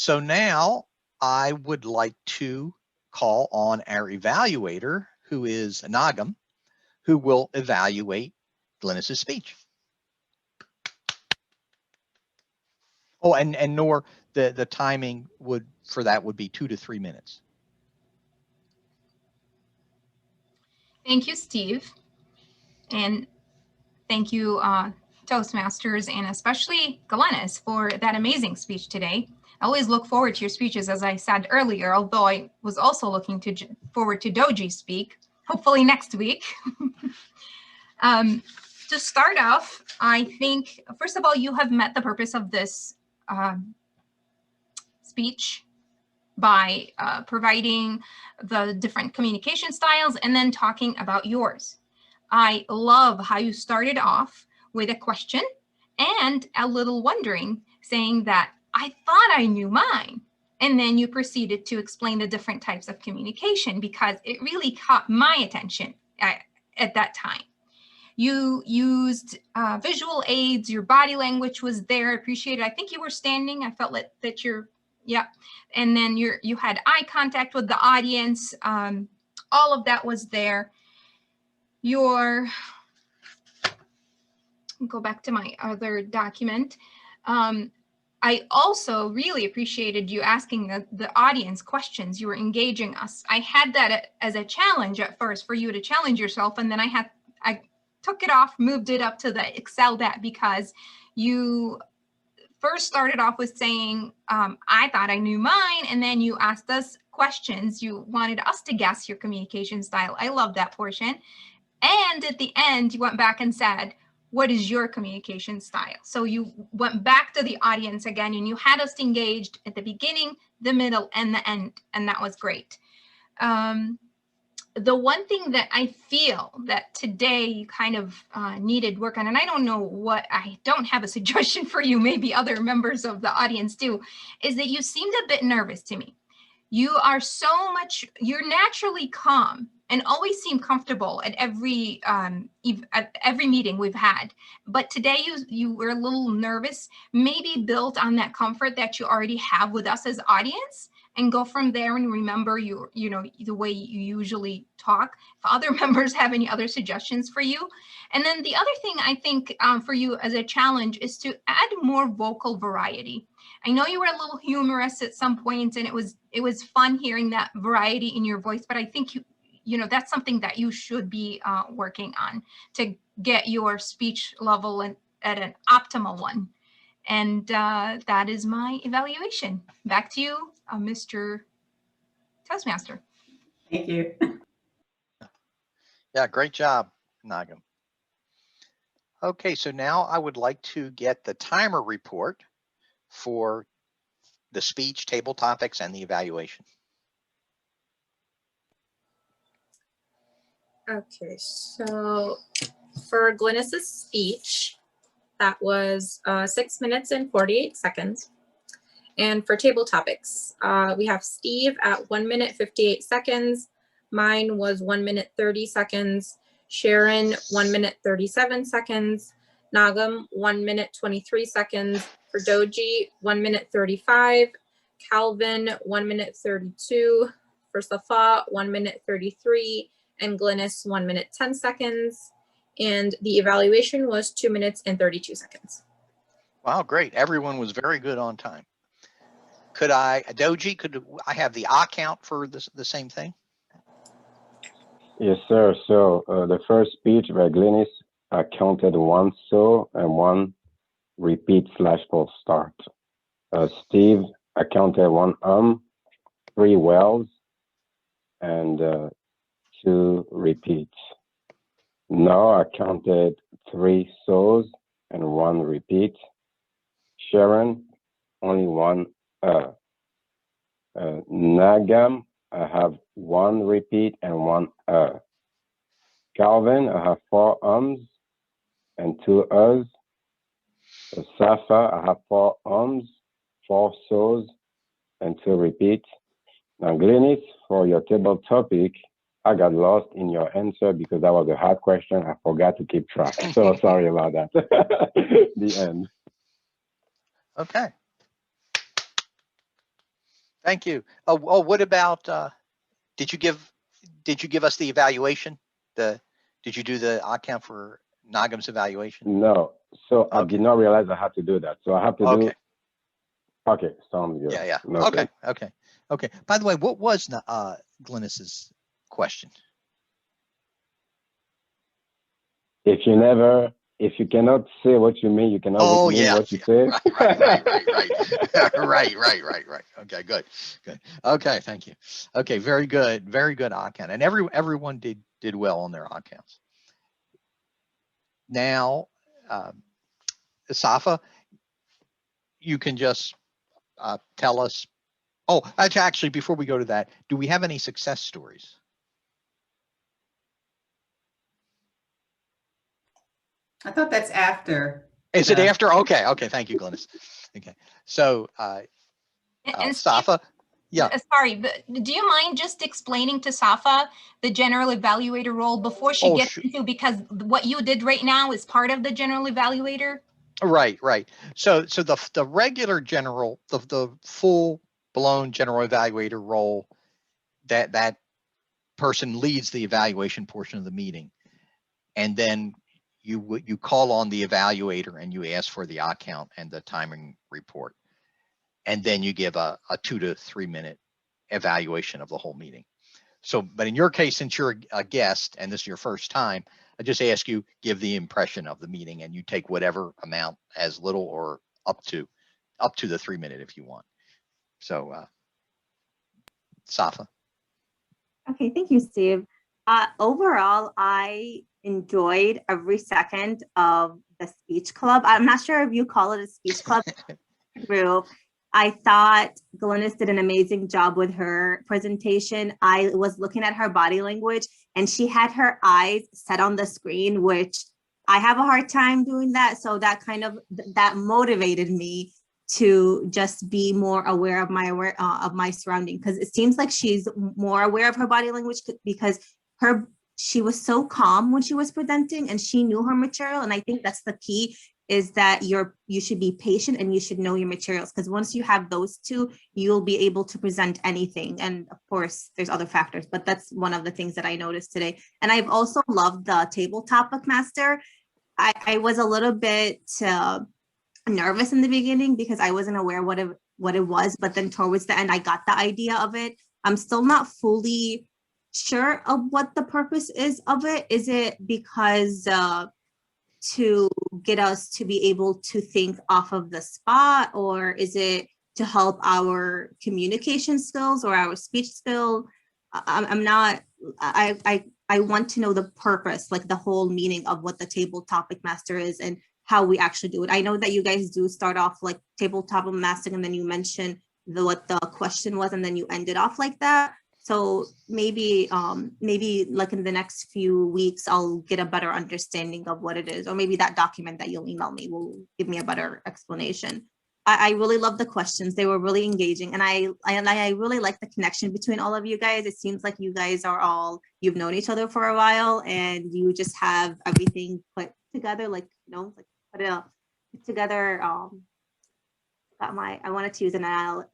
So now I would like to call on our evaluator, who is Nagham, who will evaluate Glynis's speech. Oh, and Nor, the timing for that would be 2 to 3 minutes. Thank you, Steve. And thank you, Toastmasters, and especially Glynis for that amazing speech today. I always look forward to your speeches, as I said earlier, although I was also looking forward to Doji speak, hopefully next week. To start off, I think, first of all, you have met the purpose of this speech by providing the different communication styles and then talking about yours. I love how you started off with a question and a little wondering, saying that I thought I knew mine. And then you proceeded to explain the different types of communication, because it really caught my attention at that time. You used visual aids, your body language was there, appreciated. I think you were standing. I felt like that you're, yeah. And then you had eye contact with the audience. All of that was there. Go back to my other document. I also really appreciated you asking the audience questions. You were engaging us. I had that as a challenge at first for you to challenge yourself. And then I took it off, moved it up to the Excel that, because you first started off with saying, I thought I knew mine. And then you asked us questions. You wanted us to guess your communication style. I love that portion. And at the end, you went back and said, what is your communication style? So you went back to the audience again, and you had us engaged at the beginning, the middle, and the end. And that was great. The one thing that I feel that today you kind of needed work on, and I don't know what, I don't have a suggestion for you, maybe other members of the audience do, is that you seemed a bit nervous to me. You are you're naturally calm and always seem comfortable at every meeting we've had. But today you were a little nervous, maybe built on that comfort that you already have with us as audience, and go from there and remember you know, the way you usually talk. If other members have any other suggestions for you. And then the other thing I think for you as a challenge is to add more vocal variety. I know you were a little humorous at some points, and it was fun hearing that variety in your voice, but I think you know, that's something that you should be working on to get your speech level at an optimal one. And that is my evaluation. Back to you, Mr. Toastmaster. Thank you. Yeah, great job, Nagham. Okay, so now I would like to get the timer report for the speech, table topics, and the evaluation. Okay, so for Glynis's speech, that was 6 minutes and 48 seconds. And for table topics, we have Steve at 1 minute 58 seconds. Mine was 1 minute 30 seconds. Sharon, 1 minute 37 seconds. Nagham, 1 minute 23 seconds. For Doji, 1 minute 35. Calvin, 1 minute 32. For Safa, 1 minute 33. And Glynis, 1 minute 10 seconds. And the evaluation was 2 minutes and 32 seconds. Wow, great. Everyone was very good on time. Doji, could I have the count for the same thing? Yes, sir. So the first speech by Glynis, I counted 1 so and 1 repeat / false start. Steve, I counted 1 3 wells, and 2 repeats. Now I counted 3 so's and 1 repeat. Sharon, only 1 Nagham, I have 1 repeat and 1 Calvin, I have 4 and 2 Safa, I have 4 4 so's and 2 repeats. Now, Glynis, for your table topic, I got lost in your answer because that was a hard question. I forgot to keep track. So sorry about that. The end. Okay. Thank you. Oh, what about, did you give us the evaluation? Did you do the account for Nagham's evaluation? No. So I Okay. did not realize I had to do that. So I have to do. Okay. Okay, sounds good. Yeah. Noted. Okay. By the way, what was Glynis's question? If you cannot say what you mean, you cannot Oh, mean yeah. what you say. Right. Okay, good. Okay, thank you. Okay, very good account, and everyone did well on their accounts. Now, Safa, you can just tell us. Oh, actually, before we go to that, do we have any success stories? I thought that's after. Is it after? Okay. Thank you, Glynis. Okay, so And Steve, Safa, yeah. Sorry, but do you mind just explaining to Safa the general evaluator role before she gets into, because what you did right now is part of the general evaluator? Right. So the regular general, the full blown general evaluator role, that person leads the evaluation portion of the meeting, and then you call on the evaluator and you ask for the account and the timing report, and then you give a 2 to 3 minute evaluation of the whole meeting. So, but in your case, since you're a guest and this is your first time, I just ask you give the impression of the meeting, and you take whatever amount, as little or up to the 3 minute if you want. So, Safa. Okay, thank you, Steve. Overall, I enjoyed every second of the speech club. I'm not sure if you call it a speech club group. I thought Glynis did an amazing job with her presentation. I was looking at her body language and she had her eyes set on the screen, which I have a hard time doing that. So that that motivated me to just be more aware of my surrounding, because it seems like she's more aware of her body language because she was so calm when she was presenting and she knew her material. And I think that's the key, is that you should be patient and you should know your materials, because once you have those two, you'll be able to present anything. And of course, there's other factors, but that's one of the things that I noticed today. And I've also loved the table topic master. I was a little bit nervous in the beginning because I wasn't aware what it was, but then towards the end, I got the idea of it. I'm still not fully sure of what the purpose is of it. Is it because to get us to be able to think off of the spot, or is it to help our communication skills or our speech skill? I'm not, I want to know the purpose, like the whole meaning of what the table topic master is and how we actually do it. I know that you guys do start off like table topic mastering, and then you mention what the question was, and then you end it off like that. So maybe like in the next few weeks, I'll get a better understanding of what it is, or maybe that document that you'll email me will give me a better explanation. I really love the questions. They were really engaging, and I really like the connection between all of you guys. It seems like you guys you've known each other for a while, and you just have everything put together, like, you know, like put together. I wanted to use an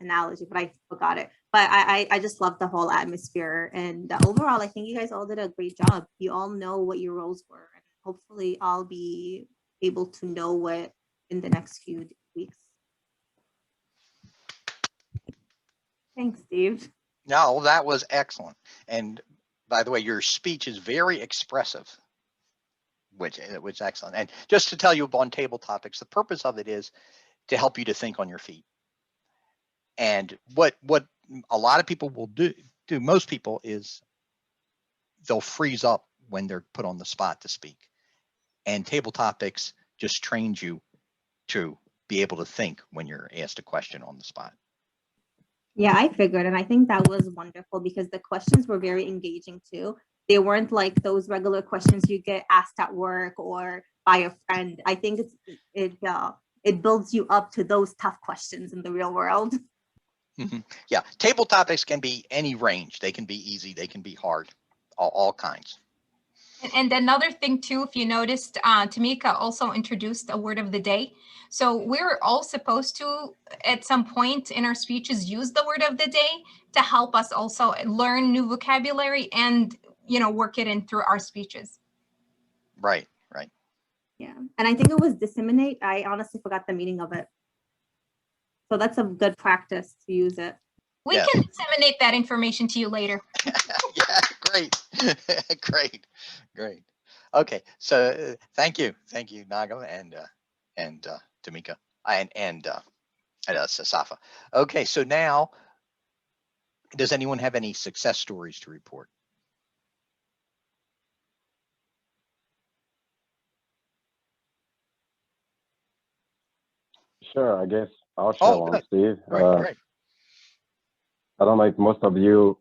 analogy, but I forgot it. But I just love the whole atmosphere, and overall, I think you guys all did a great job. You all know what your roles were, and hopefully I'll be able to know what in the next few weeks. Thanks, Steve. No, that was excellent. And by the way, your speech is very expressive, which is excellent. And just to tell you on table topics, the purpose of it is to help you to think on your feet. And what a lot of people will do, most people, is they'll freeze up when they're put on the spot to speak. And table topics just trains you to be able to think when you're asked a question on the spot. Yeah, I figured, and I think that was wonderful because the questions were very engaging too. They weren't like those regular questions you get asked at work or by a friend. I think it builds you up to those tough questions in the real world. Mm-hmm. Yeah, table topics can be any range. They can be easy, they can be hard, all kinds. And another thing too, if you noticed, Tamika also introduced a word of the day. So we're all supposed to, at some point in our speeches, use the word of the day to help us also learn new vocabulary and, work it in through our speeches. Right, right. Yeah, and I think it was disseminate. I honestly forgot the meaning of it. So that's a good practice to use it. We Yeah. can disseminate that information to you later. Yeah, great. Great. Okay, so thank you, Nagham and Tamika and Safa. Okay, so now, does anyone have any success stories to report? Sure, I guess I'll share Oh, one, good. Steve. Great. I don't know if most of you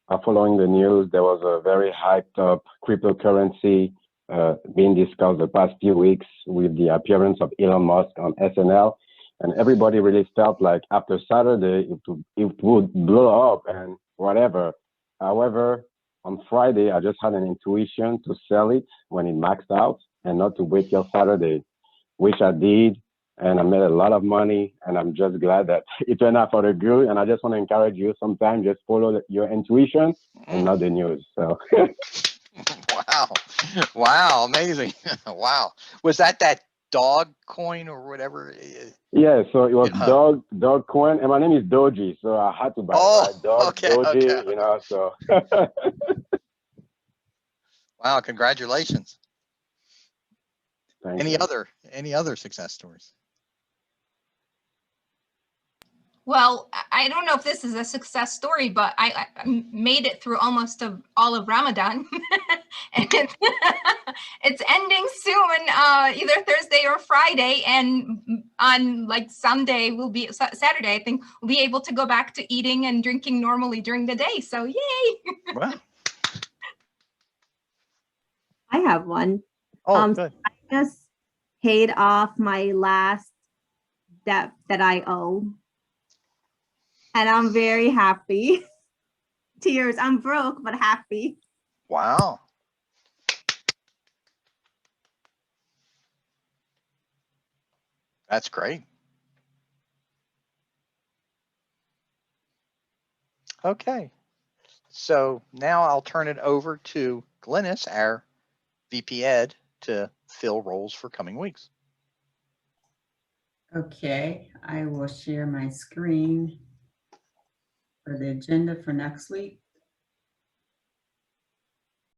are following the news. There was a very hyped up cryptocurrency being discussed the past few weeks with the appearance of Elon Musk on SNL. And everybody really felt like after Saturday, it would blow up and whatever. However, on Friday, I just had an intuition to sell it when it maxed out and not to wait till Saturday, which I did. And I made a lot of money, and I'm just glad that it turned out for the good. And I just want to encourage you sometimes just follow your intuition and not the news. So Wow. Wow, amazing. Wow. Was that dog coin or whatever? yeah, so it was Yeah. dog coin, and my name is Doji, so I had to buy Oh, it, right? Dog okay, Doji, okay. you know. So Wow, congratulations. thank Any you. other success stories? Well, I don't know if this is a success story, but I made it through almost all of Ramadan. And it's ending soon, either Thursday or Friday. And on like Sunday, Saturday, I think, we'll be able to go back to eating and drinking normally during the day. So yay. Well, I have one. oh, good. I just paid off my last debt that I owe. And I'm very happy. Tears. I'm broke, but happy. Wow. That's great. Okay. So now I'll turn it over to Glynis, our VP Ed, to fill roles for coming weeks. Okay, I will share my screen for the agenda for next week.